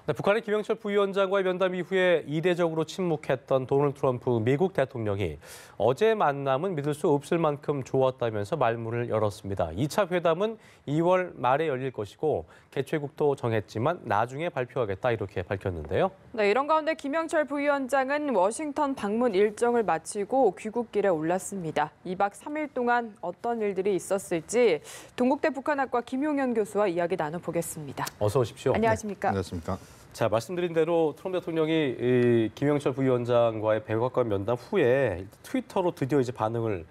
네, 북한의 김영철 부위원장과의 면담 이후에 이례적으로 침묵했던 도널드 트럼프 미국 대통령이 어제 만남은 믿을 수 없을 만큼 좋았다면서 말문을 열었습니다. 2차 회담은 2월 말에 열릴 것이고 개최국도 정했지만 나중에 발표하겠다 이렇게 밝혔는데요. 네, 이런 가운데 김영철 부위원장은 워싱턴 방문 일정을 마치고 귀국길에 올랐습니다. 2박 3일 동안 어떤 일들이 있었을지 동국대 북한학과 김용현 교수와 이야기 나눠보겠습니다. 어서 오십시오. 안녕하십니까? 네, 안녕하십니까? 자, 말씀드린 대로 트럼프 대통령이 이 김영철 부위원장과의 백악관 면담 후에 트위터로 드디어 이제 반응을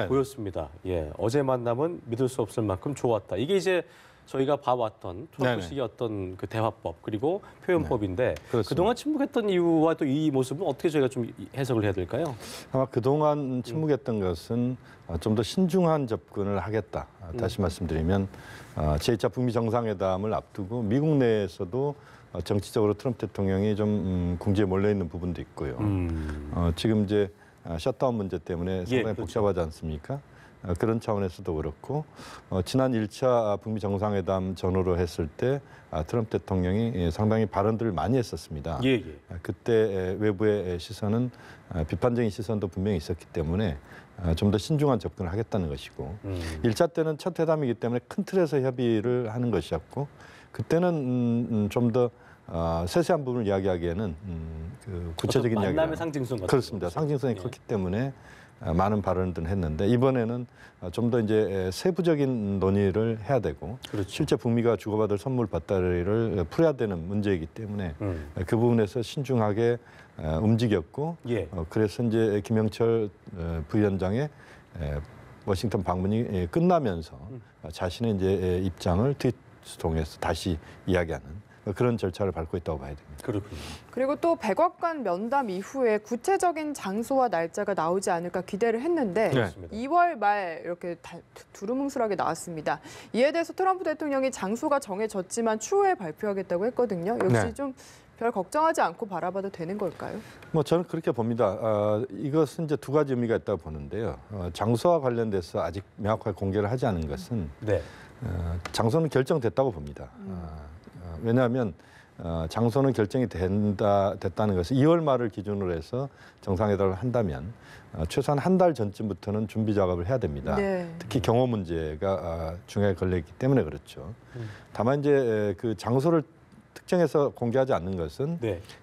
보였습니다. 예, 어제 만남은 믿을 수 없을 만큼 좋았다. 이게 이제 저희가 봐왔던 트럼프식의 어떤 그 대화법 그리고 표현법인데 그동안 침묵했던 이유와 또 이 모습은 어떻게 저희가 좀 해석을 해야 될까요? 아마 그동안 침묵했던 것은 좀 더 신중한 접근을 하겠다. 다시 말씀드리면 제2차 북미 정상회담을 앞두고 미국 내에서도 정치적으로 트럼프 대통령이 좀 궁지에 몰려 있는 부분도 있고요. 지금 이제 셧다운 문제 때문에 상당히 복잡하지 않습니까? 그런 차원에서도 그렇고 지난 1차 북미 정상회담 전후로 했을 때 트럼프 대통령이 상당히 발언들을 많이 했었습니다. 그때 외부의 시선은 비판적인 시선도 분명히 있었기 때문에 좀 더 신중한 접근을 하겠다는 것이고 1차 때는 첫 회담이기 때문에 큰 틀에서 협의를 하는 것이었고 그때는 좀 더 세세한 부분을 이야기하기에는 그 구체적인 이야기가 만남의 상징성 같은 그렇습니다. 상징성이 컸기 때문에 많은 발언들을 했는데 이번에는 좀 더 이제 세부적인 논의를 해야 되고 실제 북미가 주고받을 선물 배터리를 풀어야 되는 문제이기 때문에 그 부분에서 신중하게 움직였고 그래서 이제 김영철 부위원장의 워싱턴 방문이 끝나면서 자신의 이제 입장을 트윗 통해서 다시 이야기하는 그런 절차를 밟고 있다고 봐야 됩니다. 그렇군요. 그리고 또 백악관 면담 이후에 구체적인 장소와 날짜가 나오지 않을까 기대를 했는데 2월 말 이렇게 두루뭉술하게 나왔습니다. 이에 대해서 트럼프 대통령이 장소가 정해졌지만 추후에 발표하겠다고 했거든요. 역시 좀 별 걱정하지 않고 바라봐도 되는 걸까요? 뭐 저는 그렇게 봅니다. 이것은 이제 두 가지 의미가 있다고 보는데요. 장소와 관련돼서 아직 명확하게 공개를 하지 않은 것은 장소는 결정됐다고 봅니다. 왜냐하면 장소는 결정이 됐다는 것은 2월 말을 기준으로 해서 정상회담을 한다면 최소한 한 달 전쯤부터는 준비 작업을 해야 됩니다. 특히 경호 문제가 중요하게 걸려있기 때문에 그렇죠. 다만 이제 그 장소를 특정해서 공개하지 않는 것은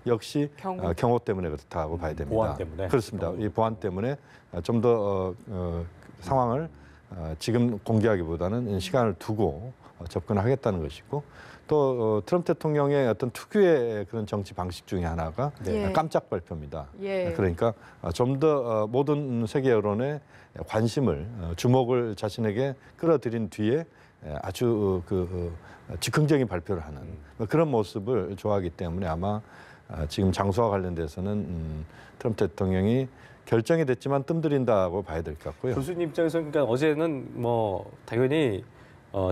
역시 경호 때문에 그렇다고 봐야 됩니다. 보안 때문에? 그렇습니다. 이 보안 때문에 좀 더 상황을 지금 공개하기보다는 시간을 두고 접근하겠다는 것이고 또 트럼프 대통령의 어떤 특유의 그런 정치 방식 중에 하나가 깜짝 발표입니다. 그러니까 좀 더 모든 세계 여론의 관심을 주목을 자신에게 끌어들인 뒤에 아주 즉흥적인 발표를 하는 그런 모습을 좋아하기 때문에 아마 지금 장소와 관련돼서는 트럼프 대통령이 결정이 됐지만 뜸들인다고 봐야 될 것 같고요. 교수님 입장에서는 그러니까 어제는 뭐 당연히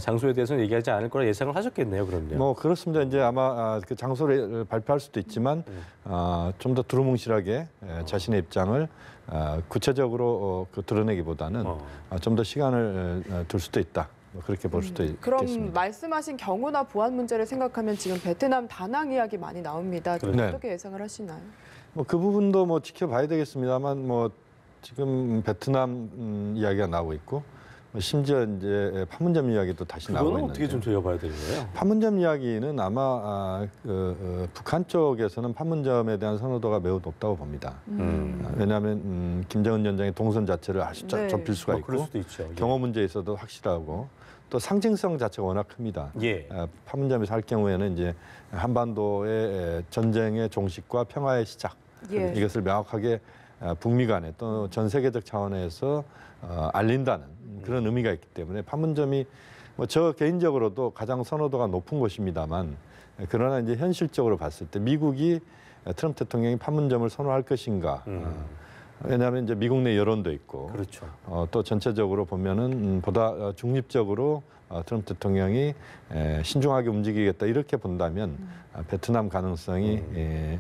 장소에 대해서는 얘기하지 않을 거라 예상을 하셨겠네요, 그럼요. 뭐 그렇습니다. 이제 아마 그 장소를 발표할 수도 있지만 좀 더 두루뭉실하게 자신의 입장을 구체적으로 드러내기보다는 좀 더 시간을 둘 수도 있다. 그렇게 볼 수도 있겠습니다. 그럼 말씀하신 경호나 보안 문제를 생각하면 지금 베트남 다낭 이야기 많이 나옵니다. 어떻게 예상을 하시나요? 뭐 그 부분도 뭐 지켜봐야 되겠습니다만 뭐 지금 베트남 이야기가 나오고 있고 심지어 이제 판문점 이야기도 다시 나오고 있는데 어떻게 좀 저희가 봐야 되는 거예요? 판문점 이야기는 아마 북한 쪽에서는 판문점에 대한 선호도가 매우 높다고 봅니다. 왜냐하면 김정은 위원장의 동선 자체를 아주 좁힐 수가 있고 그럴 수도 있죠. 경호 문제에 있어도 확실하고 또 상징성 자체가 워낙 큽니다. 판문점에서 할 경우에는 이제 한반도의 전쟁의 종식과 평화의 시작 이것을 명확하게 북미 간에 또 전 세계적 차원에서 알린다는 그런 의미가 있기 때문에 판문점이 뭐 저 개인적으로도 가장 선호도가 높은 곳입니다만 그러나 이제 현실적으로 봤을 때 미국이 트럼프 대통령이 판문점을 선호할 것인가? 왜냐하면 이제 미국 내 여론도 있고 또 전체적으로 보면은 보다 중립적으로 트럼프 대통령이 신중하게 움직이겠다 이렇게 본다면 베트남 가능성이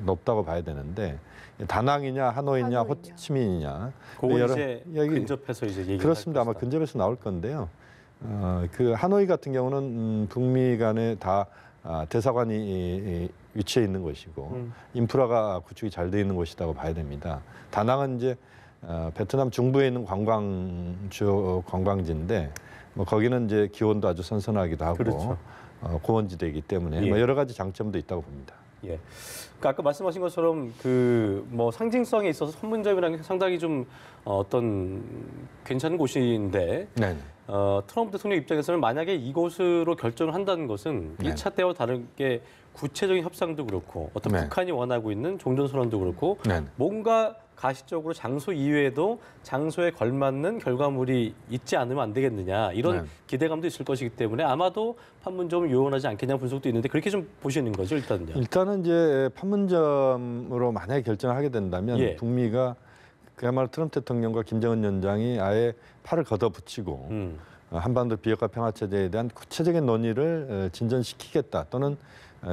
높다고 봐야 되는데 다낭이냐 하노이냐 호치민이냐 그거 이제 근접해서 이제 얘기를 그렇습니다. 아마 근접해서 나올 건데요. 그 하노이 같은 경우는 북미 간에 다 대사관이 위치해 있는 곳이고 인프라가 구축이 잘 돼 있는 곳이라고 봐야 됩니다. 다낭은 이제 베트남 중부에 있는 관광지인데 뭐 거기는 이제 기온도 아주 선선하기도 하고 그렇죠. 고원지대이기 때문에 예. 뭐 여러 가지 장점도 있다고 봅니다. 예. 그러니까 아까 말씀하신 것처럼 그 뭐 상징성에 있어서 판문점이라는 게 상당히 좀 어떤 괜찮은 곳인데 네. 트럼프 대통령 입장에서는 만약에 이곳으로 결정을 한다는 것은 네. 1차 때와 다르게 구체적인 협상도 그렇고 어떤 네. 북한이 원하고 있는 종전선언도 그렇고 네. 뭔가 가시적으로 장소 이외에도 장소에 걸맞는 결과물이 있지 않으면 안 되겠느냐 이런 네. 기대감도 있을 것이기 때문에 아마도 판문점을 요원하지 않겠냐 분석도 있는데 그렇게 좀 보시는 거죠 일단은요. 일단은 이제 판문점으로 만약에 결정을 하게 된다면 예. 북미가 그야말로 트럼프 대통령과 김정은 위원장이 아예 팔을 걷어붙이고 한반도 비핵화 평화 체제에 대한 구체적인 논의를 진전시키겠다 또는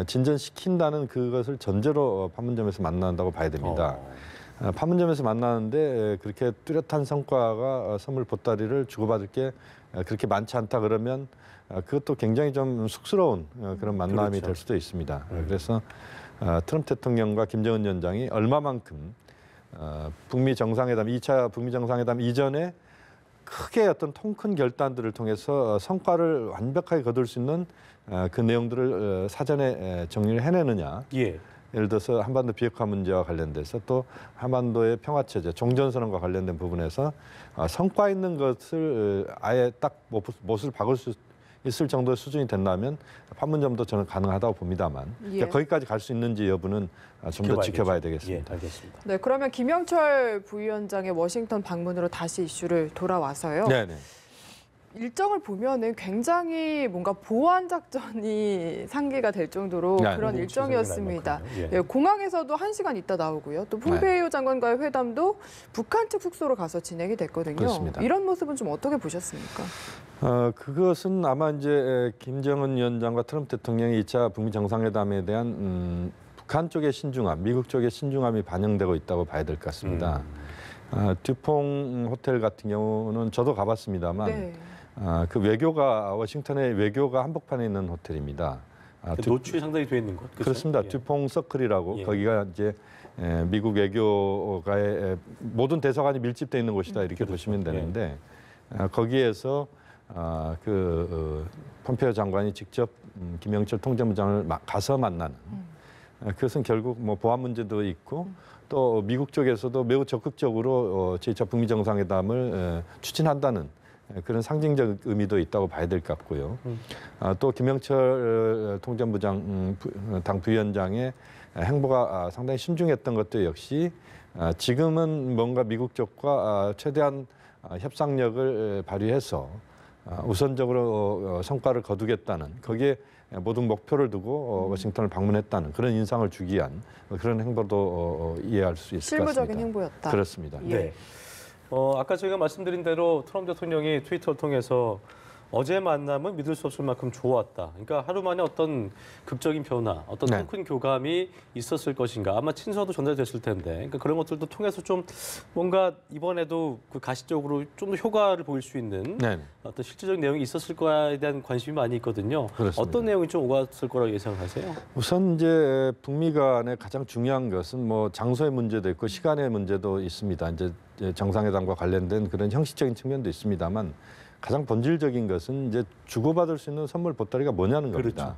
진전시킨다는 그것을 전제로 판문점에서 만난다고 봐야 됩니다. 판문점에서 만나는데 그렇게 뚜렷한 성과가 선물 보따리를 주고받을 게 그렇게 많지 않다 그러면 그것도 굉장히 좀 쑥스러운 그런 만남이 그렇죠. 될 수도 있습니다. 그래서 트럼프 대통령과 김정은 위원장이 얼마만큼 북미 정상회담, 2차 북미 정상회담 이전에 크게 어떤 통 큰 결단들을 통해서 성과를 완벽하게 거둘 수 있는 그 내용들을 사전에 정리를 해내느냐. 예. 예를 들어서 한반도 비핵화 문제와 관련돼서 또 한반도의 평화체제, 종전선언과 관련된 부분에서 성과 있는 것을 아예 딱 못을 박을 수 있을 정도의 수준이 된다면 판문점도 저는 가능하다고 봅니다만 예. 거기까지 갈 수 있는지 여부는 좀 더 지켜봐야 되겠습니다. 예, 알겠습니다. 네, 그러면 김영철 부위원장의 워싱턴 방문으로 다시 이슈를 돌아와서요. 네네. 일정을 보면은 굉장히 뭔가 보안 작전이 상기가 될 정도로 네. 그런 일정이었습니다. 예. 예, 공항에서도 1시간 있다 나오고요. 또 폼페이오 장관과의 회담도 북한 측 숙소로 가서 진행이 됐거든요. 그렇습니다. 이런 모습은 좀 어떻게 보셨습니까? 그것은 아마 이제 김정은 위원장과 트럼프 대통령의 2차 북미 정상회담에 대한 북한 쪽의 신중함, 미국 쪽의 신중함이 반영되고 있다고 봐야 될 것 같습니다. 듀퐁 호텔 같은 경우는 저도 가봤습니다만 네. 그 외교가 워싱턴의 외교가 한복판에 있는 호텔입니다. 노출이 상당히 돼 있는 것. 그렇죠? 그렇습니다. 예. 듀퐁 서클이라고 예. 거기가 이제 미국 외교가의 모든 대사관이 밀집되어 있는 곳이다 이렇게 그렇죠. 보시면 되는데 거기에서 폼페이오 장관이 직접 김영철 통전부장을 가서 만나는 그것은 결국 뭐 보안 문제도 있고 또 미국 쪽에서도 매우 적극적으로 제2차 북미 정상회담을 추진한다는 그런 상징적 의미도 있다고 봐야 될 것 같고요. 또 김영철 통전부장 당 부위원장의 행보가 상당히 신중했던 것도 역시 지금은 뭔가 미국 쪽과 최대한 협상력을 발휘해서 우선적으로 성과를 거두겠다는 거기에 모든 목표를 두고 워싱턴을 방문했다는 그런 인상을 주기 위한 그런 행보도 이해할 수 있을 것 같습니다. 실무적인 행보였다. 그렇습니다. 예. 네. 아까 저희가 말씀드린 대로 트럼프 대통령이 트위터를 통해서 어제 만남은 믿을 수 없을 만큼 좋았다. 그러니까 하루 만에 어떤 극적인 변화, 어떤 네. 큰 교감이 있었을 것인가. 아마 친서도 전달됐을 텐데. 그러니까 그런 것들도 통해서 좀 뭔가 이번에도 그 가시적으로 좀 더 효과를 보일 수 있는 네. 어떤 실질적인 내용이 있었을 거에 대한 관심이 많이 있거든요. 그렇습니다. 어떤 내용이 좀 오갔을 거라고 예상하세요? 우선 이제 북미 간의 가장 중요한 것은 뭐 장소의 문제도 있고 시간의 문제도 있습니다. 이제 정상회담과 관련된 그런 형식적인 측면도 있습니다만 가장 본질적인 것은 이제 주고받을 수 있는 선물 보따리가 뭐냐는 겁니다.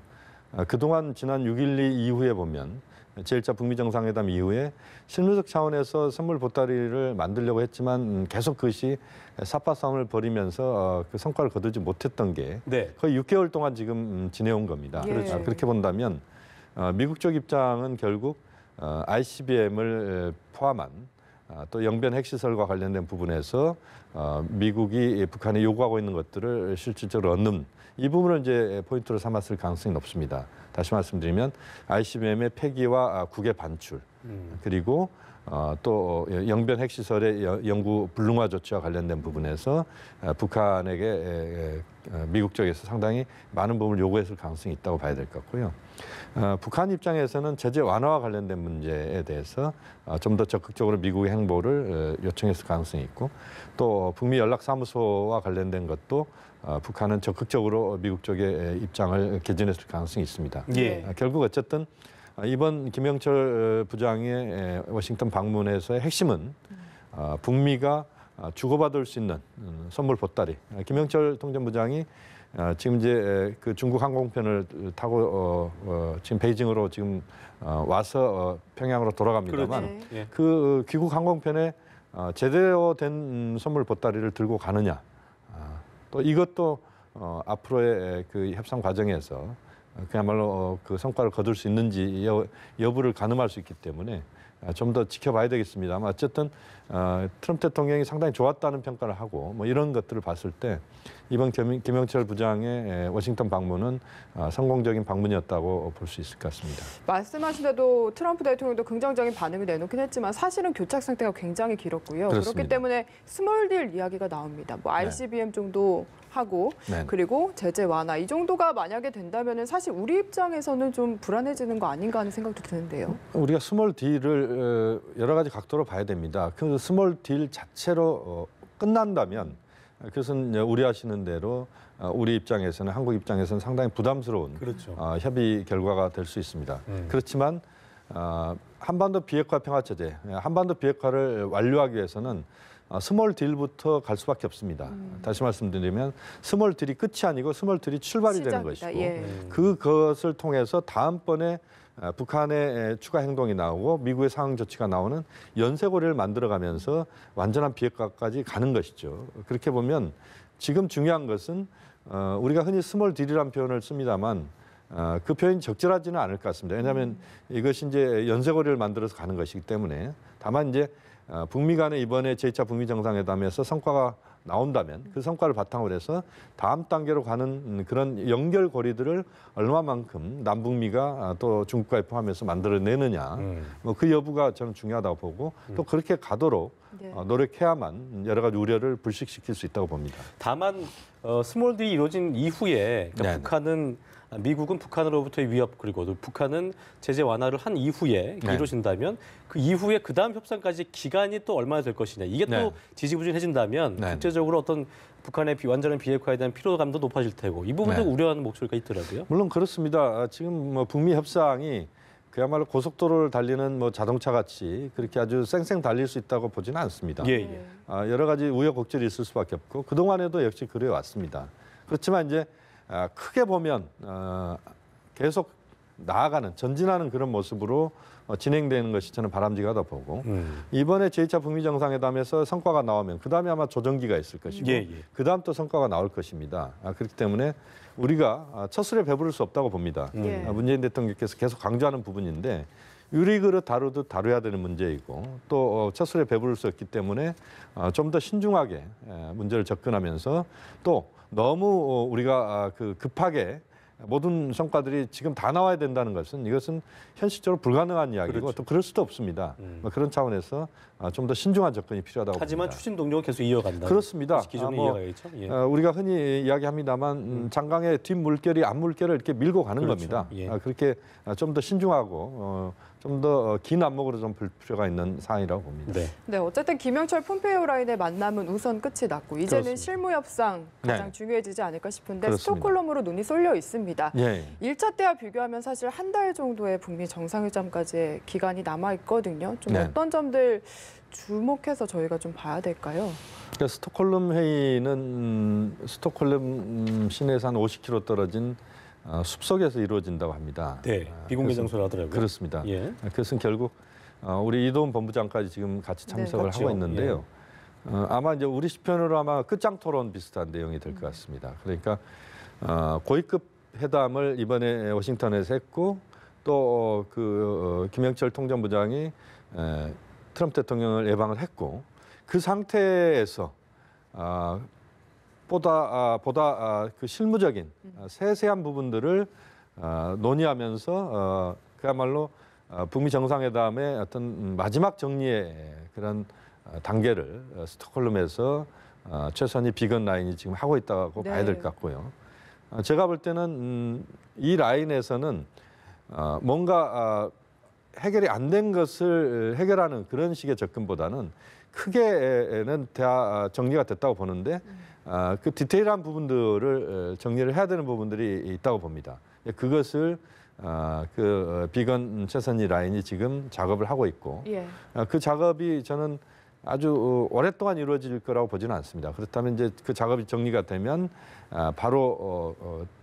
그동안 지난 6.12 이후에 보면 제1차 북미 정상회담 이후에 실무적 차원에서 선물 보따리를 만들려고 했지만 계속 그것이 삿바 싸움을 벌이면서 그 성과를 거두지 못했던 게 네. 거의 6개월 동안 지금 지내온 겁니다. 예. 그렇죠. 그렇게 본다면 미국 쪽 입장은 결국 ICBM을 포함한 또 영변 핵시설과 관련된 부분에서 미국이 북한에 요구하고 있는 것들을 실질적으로 얻는 이 부분을 이제 포인트로 삼았을 가능성이 높습니다. 다시 말씀드리면 ICBM의 폐기와 국외 반출 그리고 또 영변 핵시설의 연구 불능화 조치와 관련된 부분에서 북한에게 미국 쪽에서 상당히 많은 부분을 요구했을 가능성이 있다고 봐야 될 것 같고요. 북한 입장에서는 제재 완화와 관련된 문제에 대해서 좀 더 적극적으로 미국의 행보를 요청했을 가능성이 있고 또 북미 연락사무소와 관련된 것도 북한은 적극적으로 미국 쪽의 입장을 개진했을 가능성이 있습니다. 예. 결국 어쨌든 이번 김영철 부장의 워싱턴 방문에서의 핵심은 북미가 주고받을 수 있는 선물 보따리. 김영철 통전부장이 지금 이제 그 중국 항공편을 타고 지금 베이징으로 지금 와서 평양으로 돌아갑니다만 그 귀국 항공편에 제대로 된 선물 보따리를 들고 가느냐. 또 이것도 앞으로의 그 협상 과정에서 그야말로 그 성과를 거둘 수 있는지 여부를 가늠할 수 있기 때문에 좀 더 지켜봐야 되겠습니다만 어쨌든 트럼프 대통령이 상당히 좋았다는 평가를 하고 뭐 이런 것들을 봤을 때 이번 김영철 부장의 워싱턴 방문은 성공적인 방문이었다고 볼 수 있을 것 같습니다. 말씀하신 대로 트럼프 대통령도 긍정적인 반응을 내놓긴 했지만 사실은 교착 상태가 굉장히 길었고요. 그렇습니다. 그렇기 때문에 스몰 딜 이야기가 나옵니다. 뭐 ICBM 정도 하고 그리고 제재 완화 이 정도가 만약에 된다면 사실 우리 입장에서는 좀 불안해지는 거 아닌가 하는 생각도 드는데요. 우리가 스몰 딜을 여러 가지 각도로 봐야 됩니다. 그 스몰 딜 자체로 끝난다면 그것은 우려하시는 대로 우리 입장에서는 한국 입장에서는 상당히 부담스러운 그렇죠. 협의 결과가 될 수 있습니다. 그렇지만 한반도 비핵화 평화체제, 한반도 비핵화를 완료하기 위해서는 스몰 딜부터 갈 수밖에 없습니다. 다시 말씀드리면 스몰 딜이 끝이 아니고 스몰 딜이 출발이 되는 것이고 그것을 통해서 다음번에 북한의 추가 행동이 나오고 미국의 상응 조치가 나오는 연쇄고리를 만들어가면서 완전한 비핵화까지 가는 것이죠. 그렇게 보면 지금 중요한 것은 우리가 흔히 스몰 딜이라는 표현을 씁니다만 그 표현이 적절하지는 않을 것 같습니다. 왜냐하면 이것이 이제 연쇄고리를 만들어서 가는 것이기 때문에 다만 이제 북미 간의 이번에 제2차 북미 정상회담에서 성과가 나온다면 그 성과를 바탕으로 해서 다음 단계로 가는 그런 연결고리들을 얼마만큼 남북미가 또 중국까지 포함해서 만들어내느냐 뭐 그 여부가 저는 중요하다고 보고 또 그렇게 가도록 노력해야만 여러 가지 우려를 불식시킬 수 있다고 봅니다. 다만 스몰 딜이 이루어진 이후에 그러니까 미국은 북한으로부터의 위협 그리고 또 북한은 제재 완화를 한 이후에 이루어진다면 그 이후에 그 다음 협상까지 기간이 또 얼마나 될 것이냐. 이게 또 지지부진해진다면 국제적으로 어떤 북한의 완전한 비핵화에 대한 피로감도 높아질 테고 이 부분도 우려하는 목소리가 있더라고요. 물론 그렇습니다. 지금 뭐 북미 협상이 그야말로 고속도로를 달리는 뭐 자동차 같이 그렇게 아주 쌩쌩 달릴 수 있다고 보지는 않습니다. 여러 가지 우여곡절이 있을 수밖에 없고 그동안에도 역시 그래 왔습니다. 그렇지만 이제 크게 보면 계속 나아가는 전진하는 그런 모습으로 진행되는 것이 저는 바람직하다 보고 이번에 제2차 북미 정상회담에서 성과가 나오면 그다음에 아마 조정기가 있을 것이고 그다음 또 성과가 나올 것입니다. 그렇기 때문에 우리가 첫 술에 배부를 수 없다고 봅니다. 문재인 대통령께서 계속 강조하는 부분인데 유리그릇 다루듯 다뤄야 되는 문제이고 또 첫 술에 배부를 수 없기 때문에 좀 더 신중하게 문제를 접근하면서 또 너무 우리가 급하게 모든 성과들이 지금 다 나와야 된다는 것은 이것은 현실적으로 불가능한 이야기고 또 그럴 수도 없습니다. 그런 차원에서 좀 더 신중한 접근이 필요하다고 하지만 봅니다. 추진 동력은 계속 이어간다. 그렇습니다. 기존에 이어가겠죠. 우리가 흔히 이야기합니다만 장강의 뒷물결이 앞물결을 이렇게 밀고 가는 겁니다. 그렇게 좀 더 신중하고 좀 더 긴 안목으로 좀 볼 필요가 있는 사안이라고 봅니다. 네, 어쨌든 김영철 폼페이오 라인의 만남은 우선 끝이 났고 이제는 실무 협상 가장 중요해지지 않을까 싶은데 스톡홀름으로 눈이 쏠려 있습니다. 1차 때와 비교하면 사실 한 달 정도의 북미 정상회담까지의 기간이 남아 있거든요. 좀 어떤 점들 주목해서 저희가 좀 봐야 될까요? 그러니까 스톡홀름 회의는 스톡홀름 시내에서 한 50km 떨어진 숲속에서 이루어진다고 합니다. 비공개 장소라 하더라고요. 그렇습니다. 그것은 결국 우리 이도훈 본부장까지 지금 같이 참석을 하고 있는데요. 아마 이제 우리 시편으로 아마 끝장 토론 비슷한 내용이 될 것 같습니다. 그러니까 고위급 회담을 이번에 워싱턴에서 했고 또 그 김영철 통전부장이 트럼프 대통령을 예방을 했고 그 상태에서 보다 그 실무적인 세세한 부분들을 논의하면서 그야말로 북미 정상회담의 어떤 마지막 정리의 그런 단계를 스톡홀름에서 최선희 비건 라인이 지금 하고 있다고 봐야 될 것 같고요. 제가 볼 때는 이 라인에서는 뭔가 해결이 안 된 것을 해결하는 그런 식의 접근보다는 크게는 정리가 됐다고 보는데 그 디테일한 부분들을 정리를 해야 되는 부분들이 있다고 봅니다. 그것을 비건 최선희 라인이 지금 작업을 하고 있고 예. 그 작업이 저는 아주 오랫동안 이루어질 거라고 보지는 않습니다. 그렇다면 이제 그 작업이 정리가 되면 바로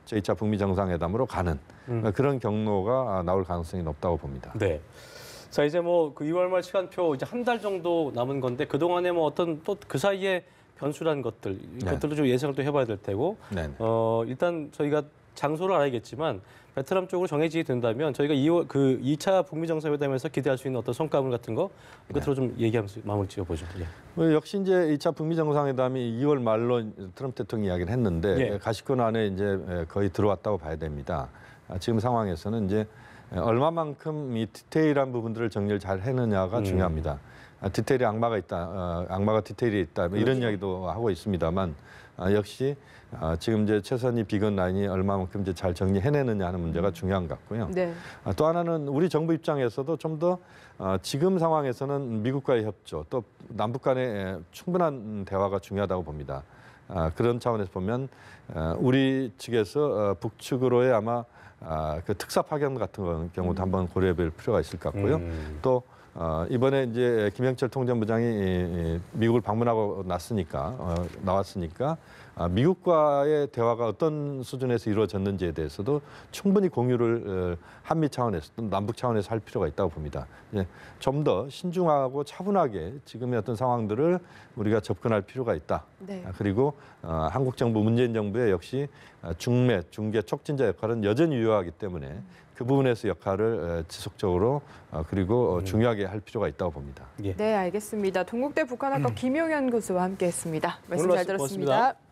제2차 북미 정상회담으로 가는 그런 경로가 나올 가능성이 높다고 봅니다. 네. 자, 이제 뭐 그 2월 말 시간표 이제 한 달 정도 남은 건데 그 동안에 뭐 어떤 또 그 사이에 변수란 것들 이것들도 좀 예상을 또 해봐야 될 테고 일단 저희가 장소를 알아야겠지만 베트남 쪽으로 정해지게 된다면 저희가 2월 그 2차 북미 정상회담에서 기대할 수 있는 어떤 성과물 같은 거 이것들로 좀 얘기하면서 마무리 지어보죠. 예. 역시 이제 2차 북미 정상회담이 2월 말로 트럼프 대통령이 이야기를 했는데 가시권 안에 이제 거의 들어왔다고 봐야 됩니다. 지금 상황에서는 이제 얼마만큼 이 디테일한 부분들을 정리를 잘 해느냐가 중요합니다. 디테일에 악마가 있다, 악마가 디테일에 있다 뭐 이런 이야기도 하고 있습니다만 역시 지금 이제 최선희 비건 라인이 얼마만큼 이제 잘 정리해내느냐 하는 문제가 중요한 것 같고요. 네. 또 하나는 우리 정부 입장에서도 좀 더 지금 상황에서는 미국과의 협조 또 남북 간의 충분한 대화가 중요하다고 봅니다. 그런 차원에서 보면 우리 측에서 북측으로의 아마 그 특사 파견 같은 경우도 한번 고려해볼 필요가 있을 것 같고요. 또 이번에 이제 김영철 통전부장이 미국을 방문하고 나왔으니까 미국과의 대화가 어떤 수준에서 이루어졌는지에 대해서도 충분히 공유를 한미 차원에서 또 남북 차원에서 할 필요가 있다고 봅니다. 좀 더 신중하고 차분하게 지금의 어떤 상황들을 우리가 접근할 필요가 있다. 네. 그리고 한국 정부, 문재인 정부의 역시 중매, 중개, 촉진자 역할은 여전히 유효하기 때문에 그 부분에서 역할을 지속적으로 그리고 중요하게 할 필요가 있다고 봅니다. 네, 알겠습니다. 동국대 북한학과 김용현 교수와 함께했습니다. 말씀 잘 들었습니다. 고맙습니다.